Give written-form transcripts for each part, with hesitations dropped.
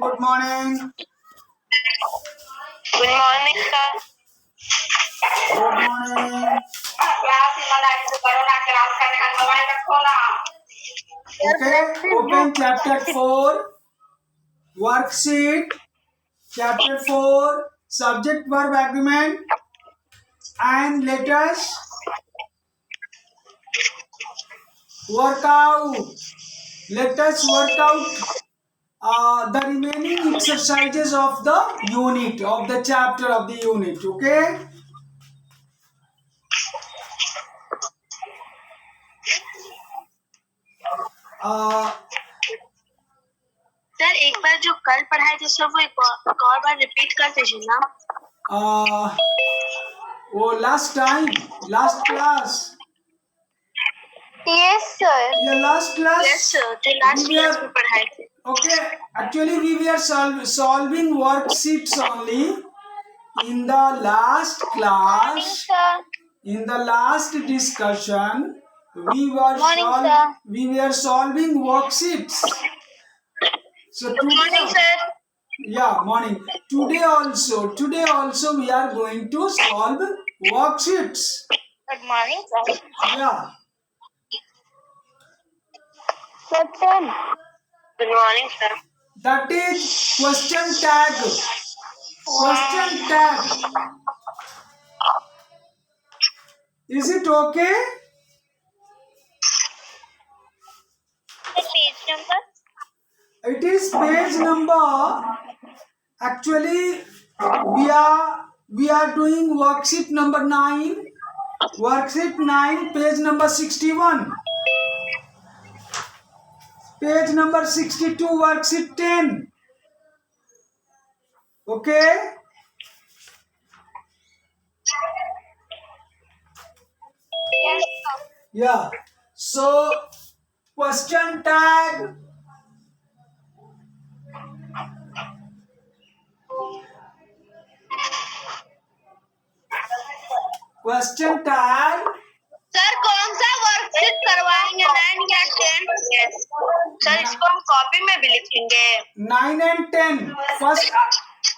Good morning. Good morning, sir. Good morning. Okay, open chapter 4, worksheet, chapter 4, subject verb agreement, and let us work out. Let us work out the remaining exercises of the unit, of the chapter of the unit. Okay. Sir एक बार जो कल पढ़ाए थे sir वो एक और बार repeat कर दीजिए ना। वो last time, last class. Yes, sir. Yeah, last class. Yes, sir. जो last class में पढ़ाए थे। Okay, actually we were solving worksheets only in the last class. In the last discussion, we were solving worksheets. So today, morning, sir. Yeah, morning. Today also we are going to solve worksheets. Good morning, sir. Yeah. Good morning, sir. That is question tag. Question tag. Is it okay? The page number? It is page number. Actually, we are doing worksheet number 9. Worksheet 9, page number 61. Page number 62, worksheet 10. Okay? Yes, Yeah. So, question tag. Question tag. Sir कौन सा worksheet करवाएंगे 9 या 10? Sir इसको हम copy में भी लिखेंगे। 9 and 10. First,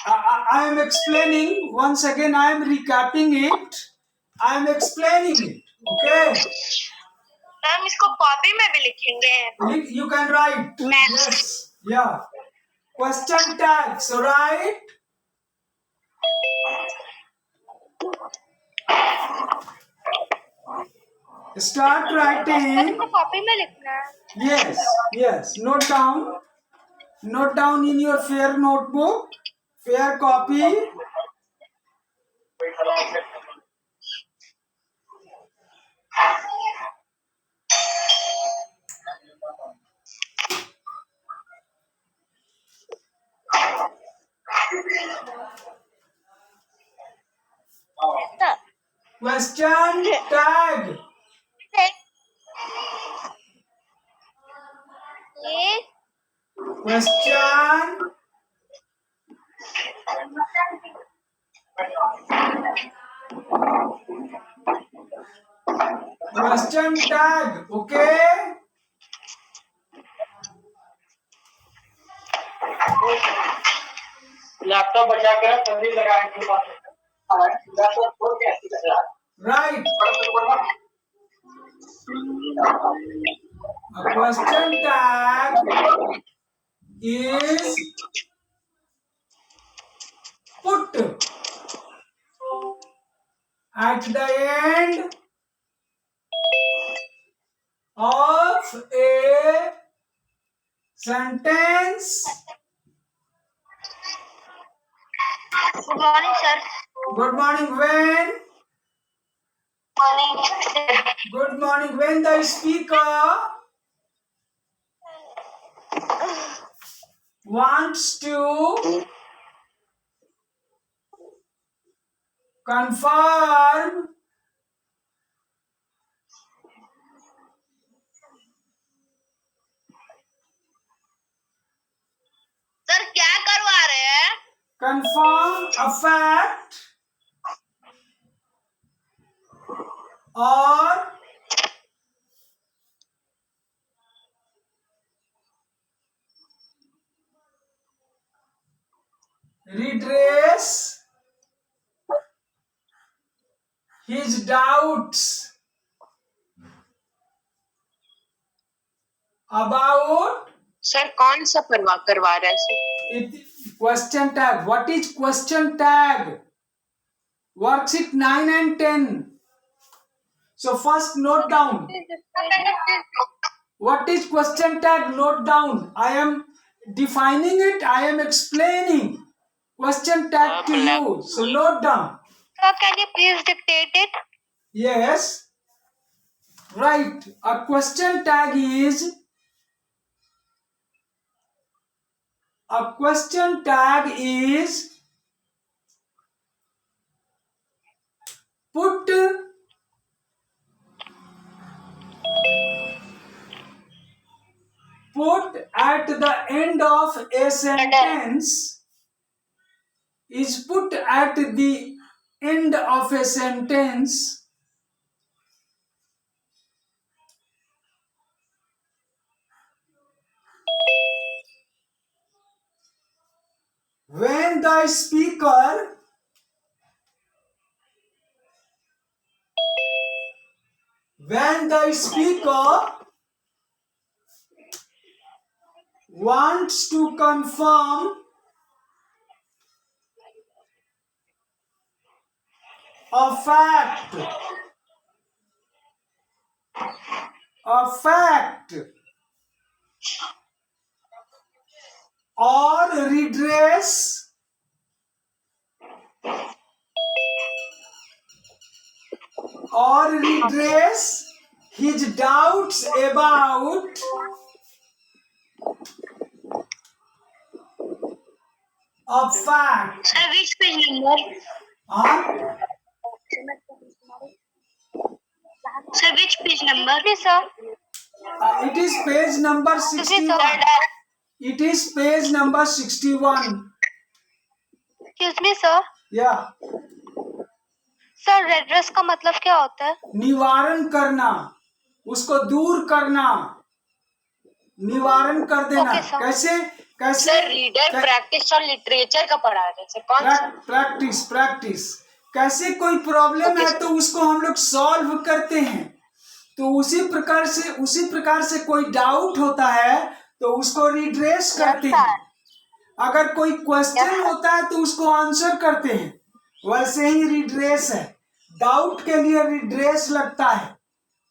I am explaining. Once again, I am recapping it. I am explaining it. Okay? Sir हम इसको कॉपी में भी लिखेंगे। You can write. Yes. Yeah. Question tag. So write. Start writing. Copy में लिखना है। Yes. Yes. Note down. Note down in your fair notebook. Fair copy. Question tag. Question. Question tag. Okay. Laptop बचा कर पंजी लगाए के पास laptop खोल के ऐसे कर रहा Right. A question tag is put at the end of a sentence. Good morning sir. Good morning. When? Morning. Good morning. When the speaker wants to confirm sir क्या करवा रहे हैं? confirm a fact or redress his doubts about sir कौन सा करवा रहा है sir? it. Question tag. What is question tag? Worksheet 9 and 10. So first note down. What is question tag? Note down. I am defining it. I am explaining question tag to you. So note down. Sir, can you please dictate it? Yes. Right. A question tag is put at the end of a sentence. Is put at the end of a sentence when the speaker wants to confirm a fact or redress his doubts about a fact. Sir, which page number? Sir, which page number? Sir. It is page number 61. It is page number 61. Excuse me, sir. Yeah. Sir redress का मतलब क्या होता है? निवारण करना, उसको दूर करना, निवारण कर देना। कैसे सर रीडर प्रैक्टिस और लिटरेचर का पढ़ा रहे हैं। कौन सा? प्रैक्टिस। कैसे कोई प्रॉब्लम है तो उसको हम लोग सॉल्व करते हैं, तो उसी प्रकार से कोई डाउट होता है तो उसको रिड्रेस करते हैं। अगर कोई क्वेश्चन होता है तो उसको आंसर करते हैं। वैसे ही रिड्रेस है, डाउट के लिए रिड्रेस लगता है,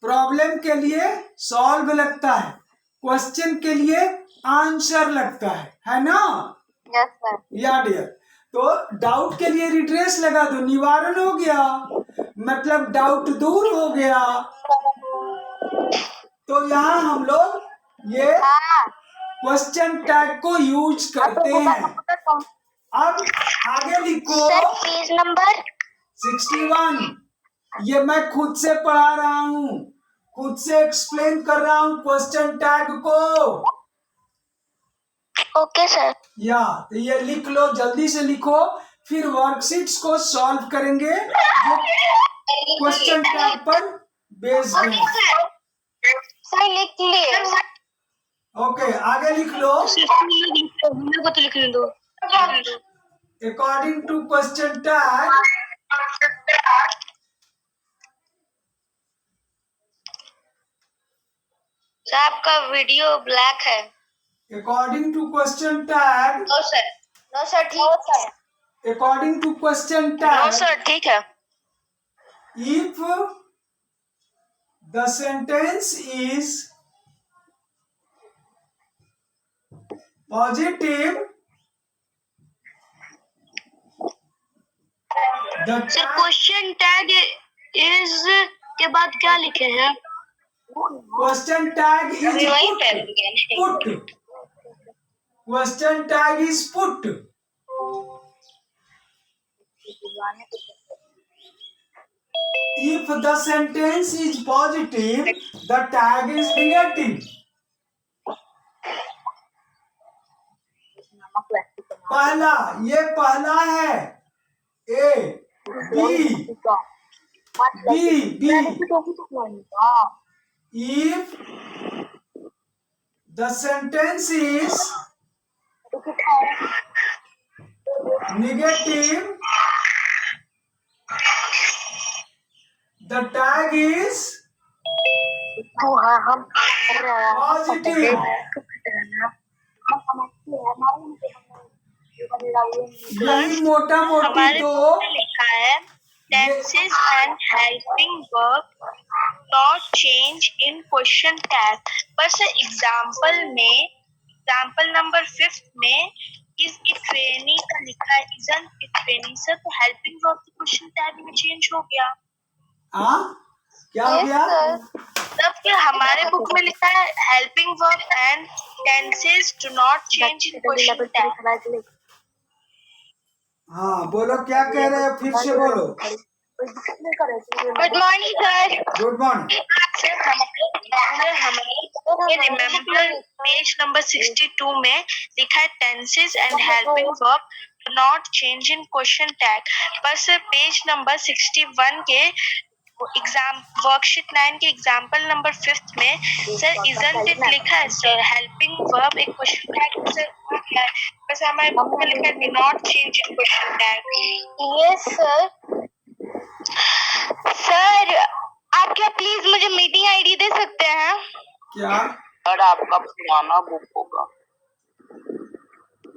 प्रॉब्लम के लिए सॉल्व लगता है, क्वेश्चन के लिए आंसर लगता है ना? Yes sir. या डियर, तो डाउट के लिए रिड्रेस लगा दो, निवारण हो गया, मतलब डाउट दूर हो गया। तो यहाँ हम लोग ये क्वेश्चन टैग को यूज करते हैं। अब आगे लिखो सर पेज नंबर 61। ये मैं खुद से पढ़ा रहा हूँ, खुद से एक्सप्लेन कर रहा हूँ क्वेश्चन टैग को। Okay sir. या तो ये लिख लो, जल्दी से लिखो, फिर वर्कशीट्स को सॉल्व करेंगे जो क्वेश्चन टैग पर बेस्ड है। सर लिख लिए। ओके, आगे लिख लो। मेरे को तो लिखने दो। According to question tag, sir आपका वीडियो ब्लैक है। According to question tag, no sir, no sir ठीक है। According to question no tag, sir ठीक है। if the sentence is positive, sir question tag is के बाद क्या लिखे हैं? Question tag is put. Question tag is put. If the sentence is positive, the tag is negative. पहला, ये पहला है A, B, B. If the sentence is negative, the tag is positive. यही मोटा मोटी हमारे दो बुक में लिखा है tenses and helping verb not change in question tag। बस एग्जाम्पल नंबर 5 में is if any का लिखा है isn't if any से, तो helping verb तो क्वेश्चन टैग में चेंज हो गया। हाँ क्या हो गया? तब फिर हमारे बुक में लिखा है helping verb and tenses do not change in question tag। हाँ बोलो क्या कह रहे हो, फिर से बोलो। Good morning sir. Good morning. Remember page number 62 में लिखा है tenses and helping verb not change in question tag. बस पेज नंबर 61 के एग्जाम वर्कशीट 9 के एग्जाम्पल नंबर 5 में सर इजंट इट लिखा है सर, हेल्पिंग वर्ब एक क्वेश्चन टैग सर क्या है, बस हमारे बुक में लिखा है do not change in question tag. Yes sir. Sir आप क्या प्लीज मुझे मीटिंग आईडी दे सकते हैं? क्या? सर आपका पुराना बुक होगा।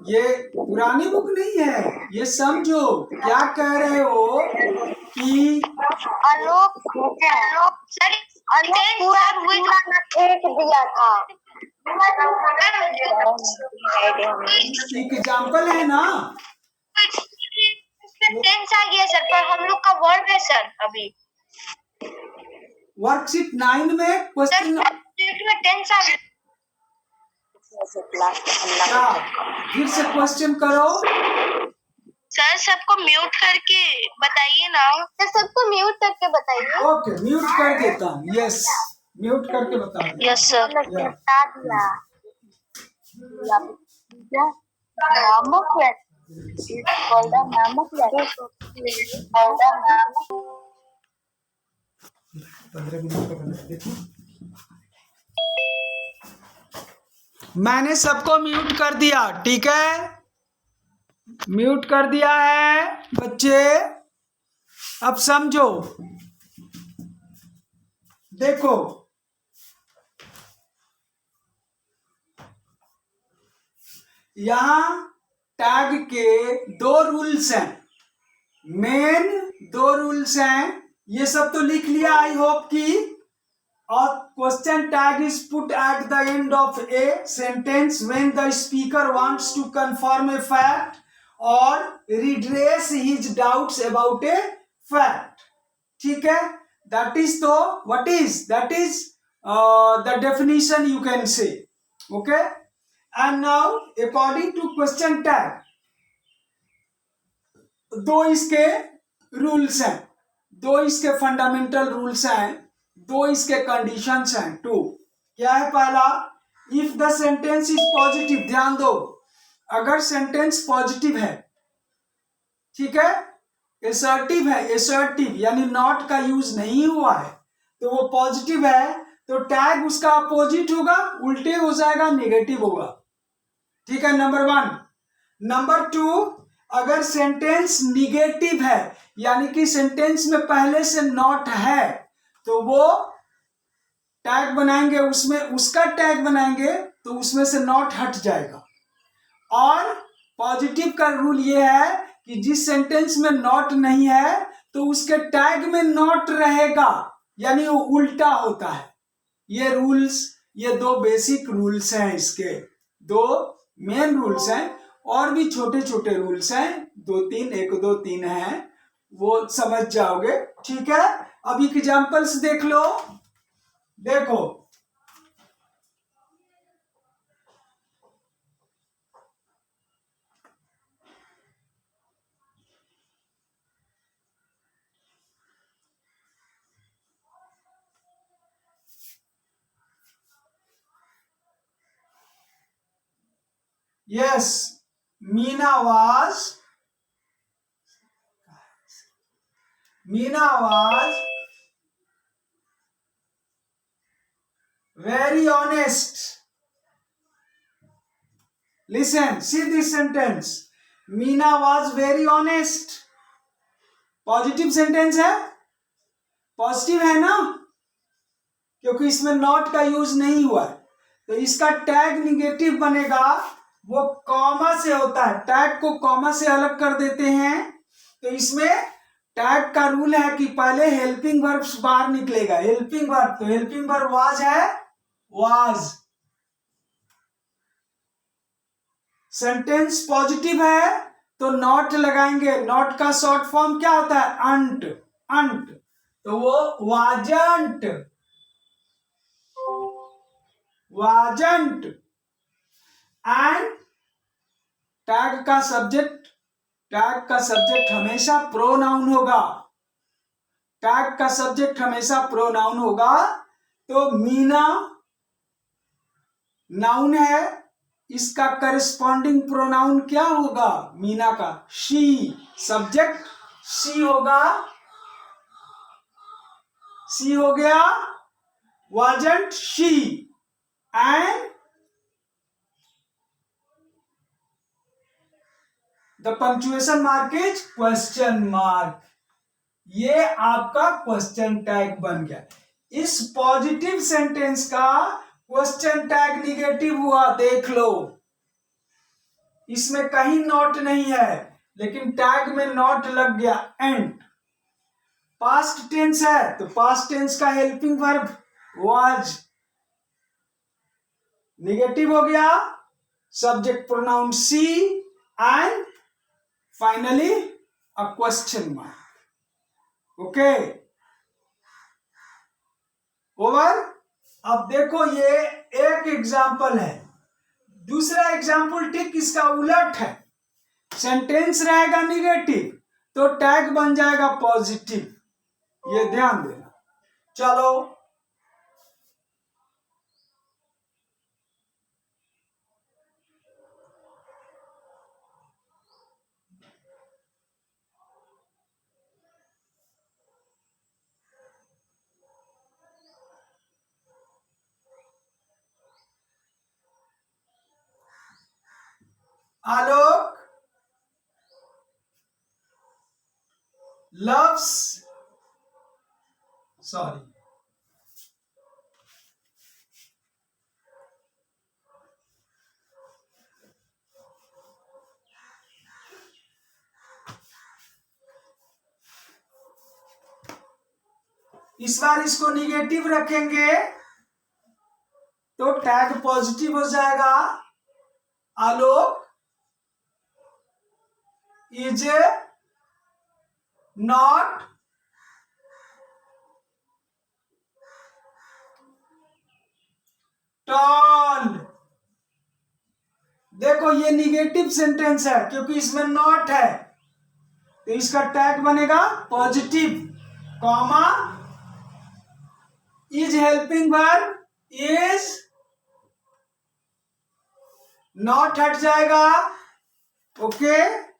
ये पुरानी बुक नहीं है, ये समझो क्या कह रहे हो कि आलोक सर पूरा एक दिया था। एग्जाम्पल है ना, टेंस आ गया सर, पर हम लोग का वर्ब है सर अभी। वर्कशीट 9 में क्वेश्चन में टेंस आ गया। फिर से क्वेश्चन करो। सर सबको म्यूट करके बताइए ना। सर सबको म्यूट करके बताइए। ओके म्यूट कर देता हूँ। यस म्यूट करके बता दो। Yes sir. बता दिया। मैंने सबको म्यूट कर दिया, ठीक है? म्यूट कर दिया है बच्चे। अब समझो, देखो यहां टैग के दो रूल्स हैं, मेन दो रूल्स हैं। ये सब तो लिख लिया आई होप कि। और question tag is put at the end of a sentence when the speaker wants to confirm a fact or redress his doubts about a fact, ठीक है? दैट इज तो what is that is the definition you can say, okay? And now according to question tag दो इसके rules हैं, दो इसके fundamental rules हैं, दो इसके कंडीशंस हैं। टू क्या है? पहला, if the sentence is positive, ध्यान दो, अगर सेंटेंस पॉजिटिव है, ठीक है, एसर्टिव है, एसर्टिव यानी नॉट का यूज नहीं हुआ है, तो वो पॉजिटिव है, तो टैग उसका अपोजिट होगा, उल्टे हो जाएगा, नेगेटिव होगा, ठीक है? नंबर 1। नंबर 2, अगर सेंटेंस निगेटिव है यानी कि सेंटेंस में पहले से नॉट है, तो वो टैग बनाएंगे, उसमें उसका टैग बनाएंगे तो उसमें से नॉट हट जाएगा। और पॉजिटिव का रूल ये है कि जिस सेंटेंस में नॉट नहीं है तो उसके टैग में नॉट रहेगा, यानी वो उल्टा होता है। ये रूल्स, ये दो बेसिक रूल्स हैं, इसके दो मेन रूल्स हैं, और भी छोटे छोटे रूल्स हैं, 2-3, 1-2-3 हैं, वो समझ जाओगे, ठीक है? अब एग्जांपल्स देख लो, देखो yes, Meena was very honest. Listen, see this sentence. Meena was very honest. Positive sentence है, पॉजिटिव है ना, क्योंकि इसमें नॉट का यूज नहीं हुआ है। तो इसका टैग निगेटिव बनेगा, वो कॉमा से होता है, टैग को कॉमा से अलग कर देते हैं। तो इसमें टैग का रूल है कि पहले हेल्पिंग वर्ब बाहर निकलेगा, हेल्पिंग वर्ब। तो हेल्पिंग वर्ब वाज है, वाज। सेंटेंस पॉजिटिव है तो नॉट लगाएंगे, नॉट का शॉर्ट फॉर्म क्या होता है, अंट, अंट। तो वो वाजंट, वाजंट। एंड टैग का सब्जेक्ट, टैग का सब्जेक्ट हमेशा प्रोनाउन होगा, टैग का सब्जेक्ट हमेशा प्रोनाउन होगा। तो मीना नाउन है, इसका करस्पॉन्डिंग प्रोनाउन क्या होगा, मीना का शी, सब्जेक्ट शी होगा, शी हो गया, wasn't she. And the punctuation mark is question mark. ये आपका क्वेश्चन टैग बन गया। इस पॉजिटिव सेंटेंस का क्वेश्चन टैग निगेटिव हुआ, देख लो, इसमें कहीं नॉट नहीं है, लेकिन टैग में नॉट लग गया, एंड। पास्ट टेंस है तो पास्ट टेंस का हेल्पिंग वर्ब वाज, निगेटिव हो गया, subject pronoun she, and finally a question mark. Okay, over. अब देखो ये एक एग्जाम्पल है, दूसरा एग्जाम्पल ठीक इसका उलट है। सेंटेंस रहेगा निगेटिव तो टैग बन जाएगा पॉजिटिव, ये ध्यान देना। चलो आलोक loves, sorry, इस बार इसको निगेटिव रखेंगे तो टैग पॉजिटिव हो जाएगा। आलोक इज नॉट टॉल। देखो ये निगेटिव सेंटेंस है क्योंकि इसमें नॉट है, तो इसका टैग बनेगा positive, comma, is helping verb is, not हट जाएगा, okay,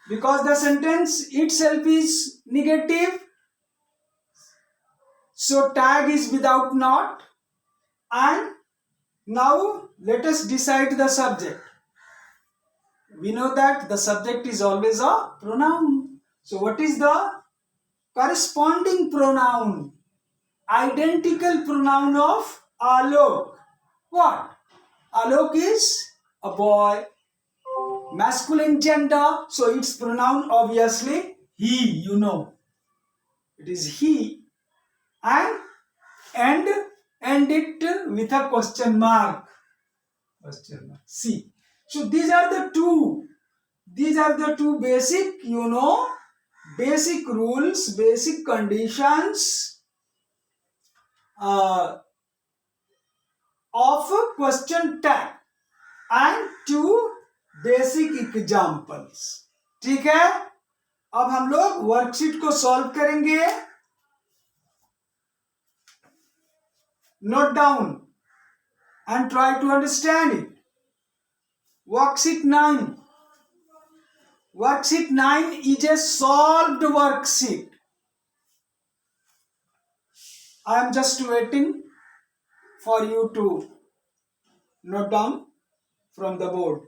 because the sentence itself is negative, so tag is without not. And now let us decide the subject. We know that the subject is always a pronoun, so what is the corresponding pronoun, identical pronoun of Alok? What? Alok is a boy, masculine gender, so its pronoun obviously he, you know, it is he. And end it with a question mark, see. So these are the two basic, you know, basic rules, basic conditions of question tag and two basic examples. ठीक है, अब हम लोग worksheet को solve करेंगे। Note down and try to understand it. Worksheet 9, worksheet 9 is a solved worksheet. I am just waiting for you to note down from the board.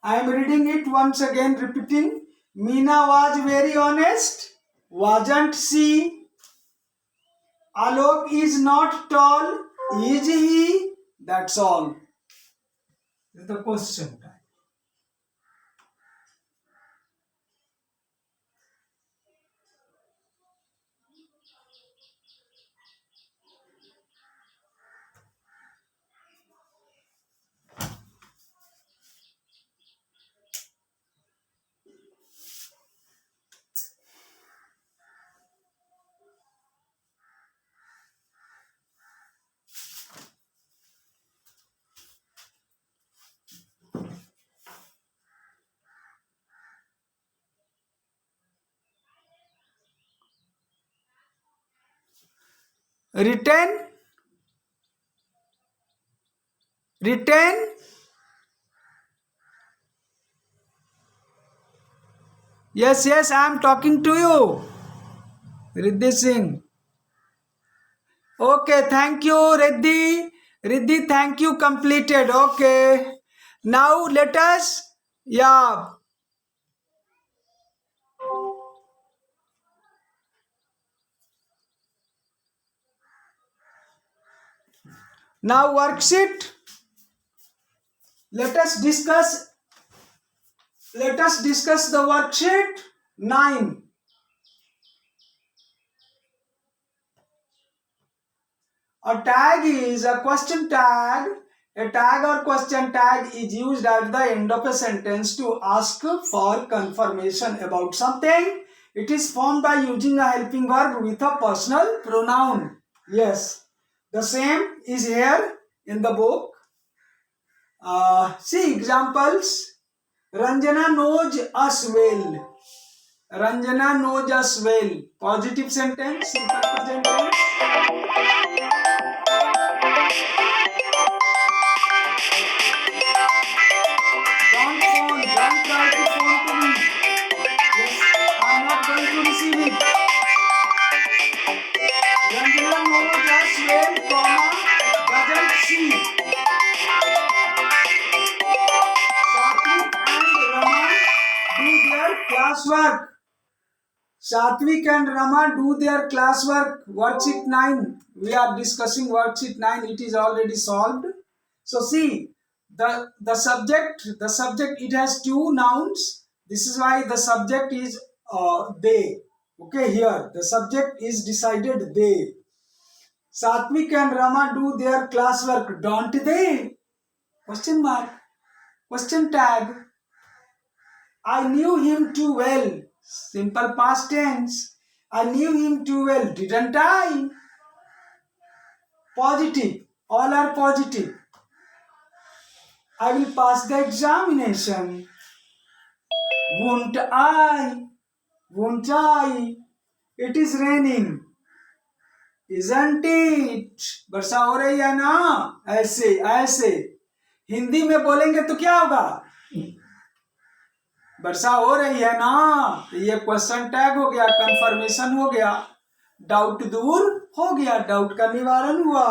I am reading it once again, repeating. Meena was very honest. Wasn't she? Alok is not tall. Is he? That's all. This is the question. Written? Yes, I am talking to you. Riddhi Singh. Okay, thank you, Riddhi. Riddhi, thank you, completed. Okay. Now let us, yeah. Now worksheet. Let us discuss the worksheet 9. A tag is a question tag. A tag or question tag is used at the end of a sentence to ask for confirmation about something. It is formed by using a helping verb with a personal pronoun. Yes, the same is here in the book. See examples. Ranjana knows us well. Ranjana knows us well. Positive sentence, simple present tense. Don't try to phone to me. Yes, I am not going to receive it. Ranjana knows us well, doesn't she? Satvik and Rama do their classwork. Worksheet 9. We are discussing worksheet 9. It is already solved. So see, the subject, it has two nouns. This is why the subject is they. Okay, here the subject is decided they. Satvik and Rama do their classwork, don't they? Question mark. Question tag. I knew him too well. Simple past tense. I knew him too well, didn't I? Positive. All are positive. I will pass the examination. Won't I? Won't I? It is raining. Isn't it? वर्षा हो रही है ना? ऐसे हिंदी में बोलेंगे तो क्या होगा? वर्षा हो रही है ना? ये क्वेश्चन टैग हो गया, कंफर्मेशन हो गया, डाउट दूर हो गया, डाउट का निवारण हुआ.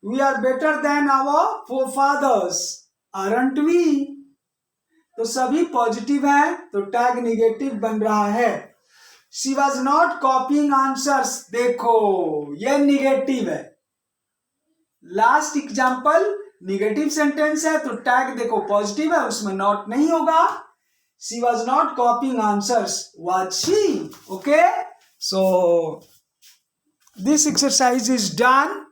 We are better than our forefathers, aren't we? तो सभी पॉजिटिव है, तो टैग निगेटिव बन रहा है. She was not copying answers. देखो ये निगेटिव है. लास्ट एग्जाम्पल निगेटिव सेंटेंस है, तो टैग देखो पॉजिटिव है, उसमें नॉट नहीं होगा. She was not copying answers, was she? Okay, so this exercise is done.